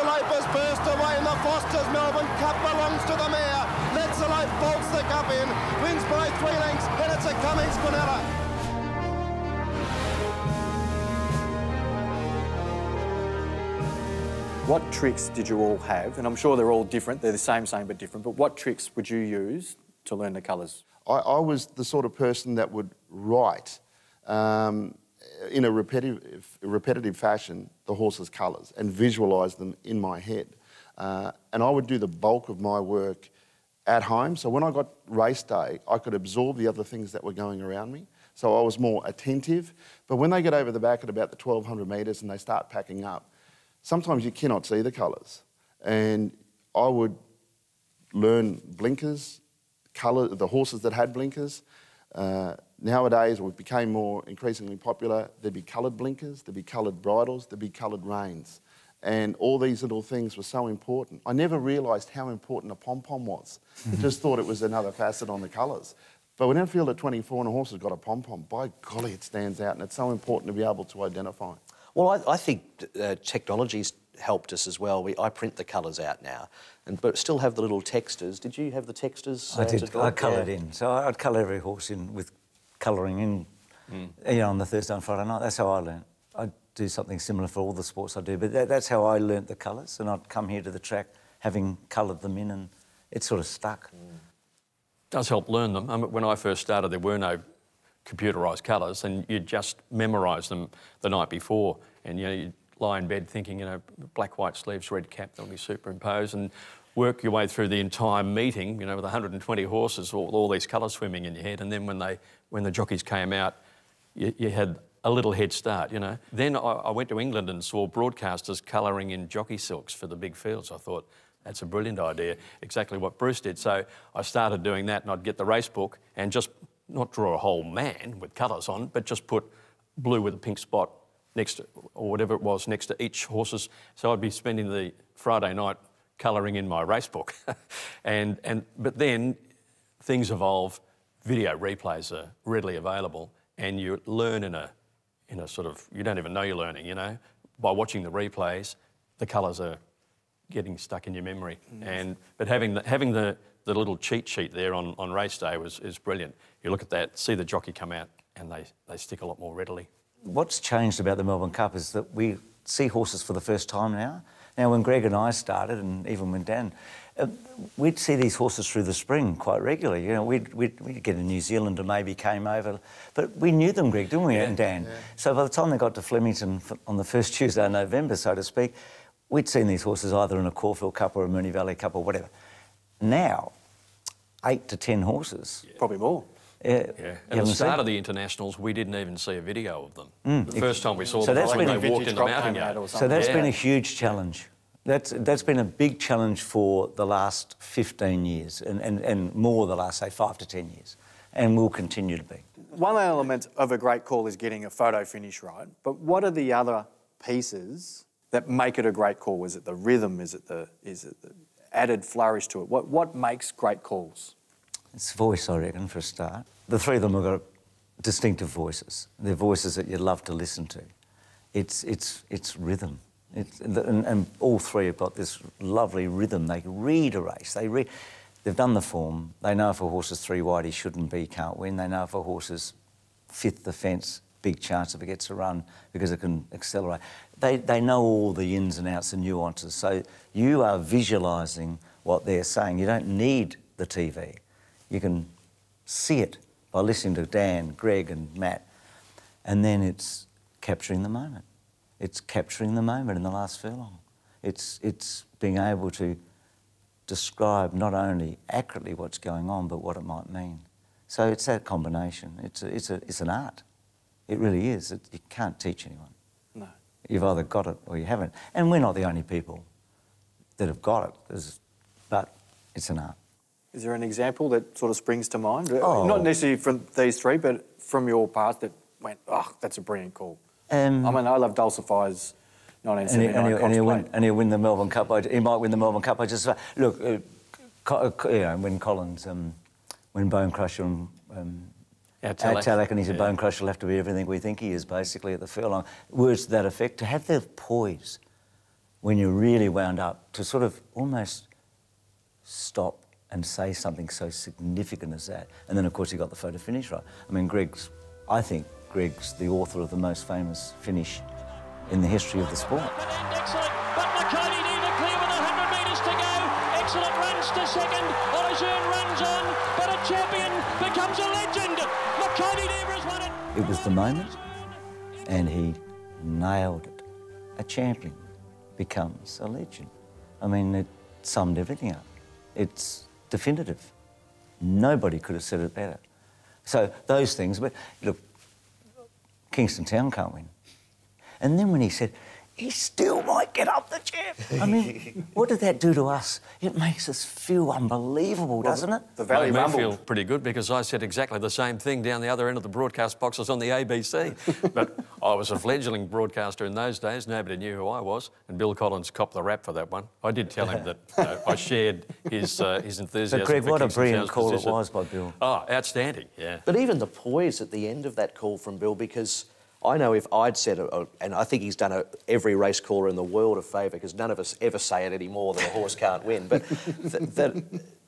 Life has burst away in the Foster's Melbourne Cup, belongs to the mare. Let's Life bolts the cup in, wins by 3 lengths, and it's a Cummings Quinella. What tricks did you all have? And I'm sure they're all different. They're the same but different. But what tricks would you use to learn the colours? I was the sort of person that would write in a repetitive fashion the horses' colours and visualise them in my head. And I would do the bulk of my work at home. So when I got race day, I could absorb the other things that were going around me. So I was more attentive. But when they get over the back at about the 1,200 metres and they start packing up, sometimes you cannot see the colours. And I would learn blinkers, colour, the horses that had blinkers. Nowadays, it became more increasingly popular. There'd be coloured blinkers, there'd be coloured bridles, there'd be coloured reins. And all these little things were so important. I never realised how important a pom-pom was. I just thought it was another facet on the colours. But when I feel that 24 and a horse has got a pom-pom, by golly, it stands out, and it's so important to be able to identify. Well, I think technology's helped us as well. I print the colours out now, but still have the little textures. Did you have the textures? I did. I coloured in. So I'd colour every horse in with colouring in, you know, on the Thursday and Friday night. That's how I learned. I'd do something similar for all the sports I do, but that's how I learnt the colours, and I'd come here to the track having coloured them in, and it sort of stuck. Does help learn them. I mean, when I first started, there were no computerised colours, and you just memorise them the night before, and you know, you'd lie in bed thinking, you know, black, white sleeves, red cap, they'll be superimposed, and work your way through the entire meeting, you know, with 120 horses, all these colours swimming in your head, and then when the jockeys came out, you had a little head start, you know. Then I went to England and saw broadcasters colouring in jockey silks for the big fields. I thought, that's a brilliant idea, exactly what Bruce did. So I started doing that, and I'd get the race book and just not draw a whole man with colours on, but just put blue with a pink spot next to, or whatever it was, next to each horse's. So I'd be spending the Friday night colouring in my race book. But then things evolve, video replays are readily available, and you learn in a sort of, you don't even know you're learning, you know. By watching the replays, the colours are getting stuck in your memory. But having the little cheat sheet there on race day is brilliant. You look at that, see the jockey come out, and they stick a lot more readily. What's changed about the Melbourne Cup is that we see horses for the first time now. Now, when Greg and I started, and even when Dan, we'd see these horses through the spring quite regularly. You know, we'd get a New Zealander maybe came over, but we knew them, Greg, didn't we, and Dan? Yeah. So by the time they got to Flemington on the first Tuesday of November, so to speak, we'd seen these horses either in a Caulfield Cup or a Moonee Valley Cup or whatever. Now, 8 to 10 horses. Yeah. Probably more. Yeah. At the start of the internationals, we didn't even see a video of them. The first time we saw them, when they walked in the mounting yard. So that's been a huge challenge. That's been a big challenge for the last 15 years and more the last, say, 5 to 10 years, and will continue to be. One element of a great call is getting a photo finish right, but what are the other pieces that make it a great call? Is it the rhythm? Is it the added flourish to it? What makes great calls? It's voice, I reckon, for a start. The three of them have got distinctive voices. They're voices that you love to listen to. It's rhythm. And all three have got this lovely rhythm. They read a race. They've done the form. They know if a horse is 3 wide, he shouldn't be, can't win. They know if a horse is 5th the fence, big chance if it gets a run because it can accelerate. They know all the ins and outs and nuances. So you are visualising what they're saying. You don't need the TV. You can see it by listening to Dan, Greg and Matt, and then it's capturing the moment. It's capturing the moment in the last furlong. It's being able to describe not only accurately what's going on, but what it might mean. So it's that combination. It's an art. It really is. You can't teach anyone. No. You've either got it or you haven't. And we're not the only people that have got it, but it's an art. Is there an example that sort of springs to mind? Oh. Not necessarily from these three, but from your past that went, oh, that's a brilliant call. I mean, I love Dulcify's 1979 and he'll win the Melbourne Cup. He might win the Melbourne Cup. I just look, you know, when Collins, when Bone Crusher and Talak, and he's a Bone Crusher, will have to be everything we think he is, basically, at the furlong. Words to that effect. To have the poise when you're really wound up, to sort of almost stop and say something so significant as that. And then, of course, he got the photo finish right. I mean, I think Greg's the author of the most famous finish in the history of the sport. Excellent, but McAvaney needed clear with 100 metres to go. Excellent runs to second. Olizern runs on, but a champion becomes a legend. McAvaney never has won it. It was the moment, and he nailed it. A champion becomes a legend. I mean, it summed everything up. It's definitive. Nobody could have said it better. So those things, but look, Kingston Town can't win. And then when he said, he still might get up the champ. I mean, what did that do to us? It makes us feel unbelievable, doesn't it? The Valley Made me Rumble. feel pretty good because I said exactly the same thing down the other end of the broadcast boxes on the ABC. But I was a fledgling broadcaster in those days. Nobody knew who I was. And Bill Collins copped the rap for that one. I did tell him that I shared his enthusiasm. But Greg, for what a Kingston brilliant Town's call position. it was by Bill. Oh, outstanding, yeah. But even the poise at the end of that call from Bill, because I know if I'd said it, and I think he's done every race caller in the world a favour, because none of us ever say it anymore that a horse can't win, but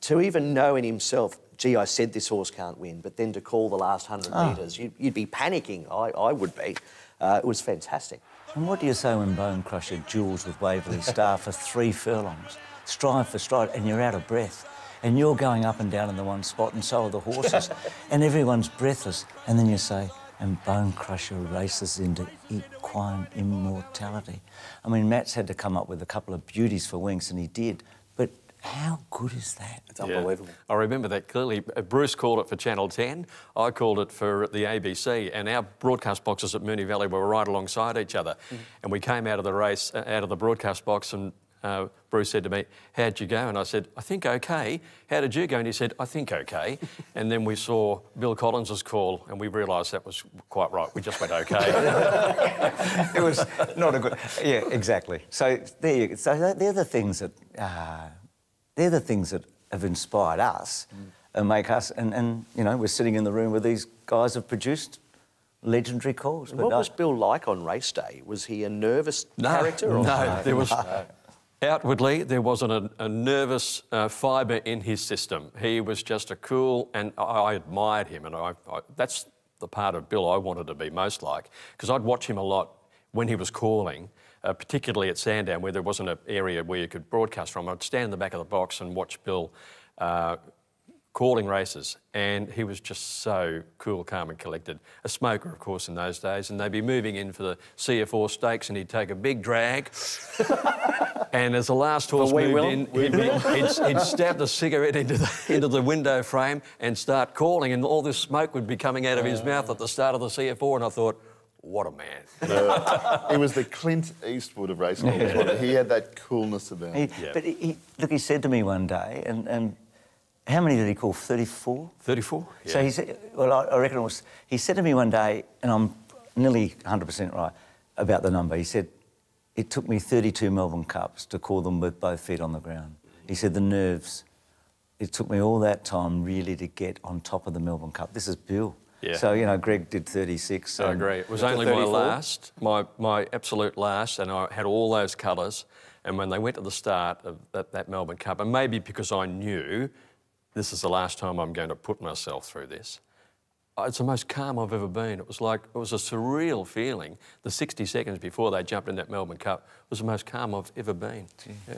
to even know in himself, gee, I said this horse can't win, but then to call the last 100 metres, you'd be panicking. I would be. It was fantastic. And what do you say when Bone Crusher duels with Waverley Star for 3 furlongs, stride for stride, and you're out of breath? And you're going up and down in the one spot, and so are the horses, and everyone's breathless. And then you say, and Bone Crusher races into equine immortality. I mean, Matt's had to come up with a couple of beauties for Winks, and he did. But how good is that? It's unbelievable. I remember that clearly. Bruce called it for Channel 10. I called it for the ABC, and our broadcast boxes at Moonee Valley were right alongside each other. And we came out of the race, out of the broadcast box, and Bruce said to me, how'd you go? And I said, I think okay. How did you go? And he said, I think okay. And then we saw Bill Collins's call and we realised that was quite right. We just went okay. It was not a good... Yeah, exactly. So there you go. So they're the things that... they're the things that have inspired us and make us... And, you know, we're sitting in the room where these guys have produced legendary calls. What was Bill like on race day? Was he a nervous No, character? Or? no, there was... Outwardly, there wasn't a nervous fibre in his system. He was just a cool, and I admired him, and that's the part of Bill I wanted to be most like, because I'd watch him a lot when he was calling, particularly at Sandown, where there wasn't an area where you could broadcast from. I'd stand in the back of the box and watch Bill calling races, and he was just so cool, calm and collected. A smoker, of course, in those days, and they'd be moving in for the CF4 stakes and he'd take a big drag and as the last horse moved in, he'd stab the cigarette into the window frame and start calling, and all this smoke would be coming out of his mouth at the start of the CF4, and I thought, what a man. He was the Clint Eastwood of racing. He had that coolness about him. But he said to me one day, and how many did he call? 34? 34? Yeah. So he said, well, I reckon it was... He said to me one day, and I'm nearly 100% right about the number, he said, it took me 32 Melbourne Cups to call them with both feet on the ground. He said, the nerves, it took me all that time really to get on top of the Melbourne Cup. This is Bill. Yeah. So, you know, Greg did 36. I agree. It was only my last, my absolute last, and I had all those colours. And when they went to the start of that Melbourne Cup, and maybe because I knew this is the last time I'm going to put myself through this, it's the most calm I've ever been. It was like, it was a surreal feeling. The 60 seconds before they jumped in that Melbourne Cup was the most calm I've ever been. Yeah.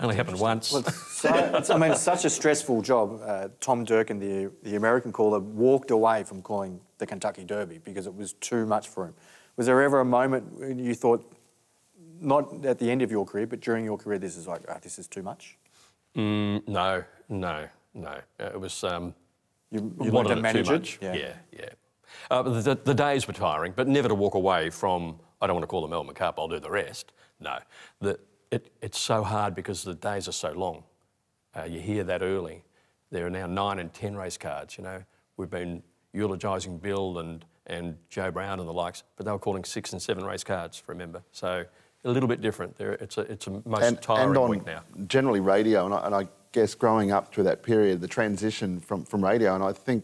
Only happened once. Well, I mean, it's such a stressful job. Tom Durkin, the American caller, walked away from calling the Kentucky Derby because it was too much for him. Was there ever a moment when you thought, not at the end of your career, but during your career, this is like, this is too much? No. It was... You wanted wanted to it manage too it? much. Yeah. The days were tiring, but never to walk away from, I don't want to call the Melbourne Cup, I'll do the rest. No. It's so hard because the days are so long. You hear that early. There are now 9 and 10 race cards, you know. We've been eulogising Bill and Joe Brown and the likes, but they were calling 6 and 7 race cards, remember. So a little bit different. It's a most tiring week now. Generally radio, and I guess growing up through that period, the transition from radio, and I think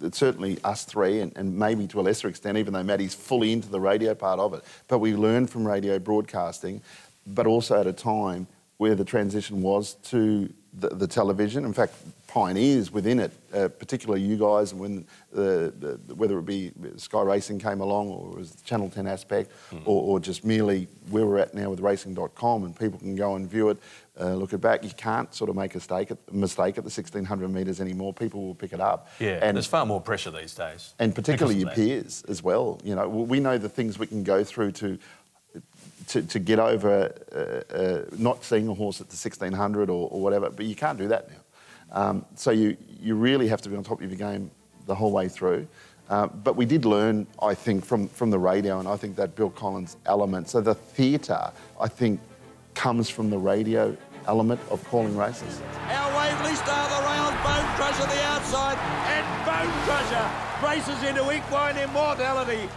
that certainly us three, and maybe to a lesser extent, even though Matty's fully into the radio part of it, but we learned from radio broadcasting but also at a time where the transition was to the television. In fact, pioneers within it, particularly you guys, when whether it be Sky Racing came along or it was the Channel 10 aspect, or just merely where we're at now with racing.com, and people can go and view it, look it back. You can't sort of make a mistake at the 1600 metres anymore. People will pick it up. Yeah, and there's far more pressure these days. And particularly your peers as well. You know, we know the things we can go through to get over not seeing a horse at the 1600 or whatever, but you can't do that now. So you really have to be on top of your game the whole way through. But we did learn, I think, from the radio, and I think that Bill Collins element. So the theatre, I think, comes from the radio element of calling races. Our Waverley Star, the rails, Bone Crusher the outside, and Bone Crusher races into equine immortality.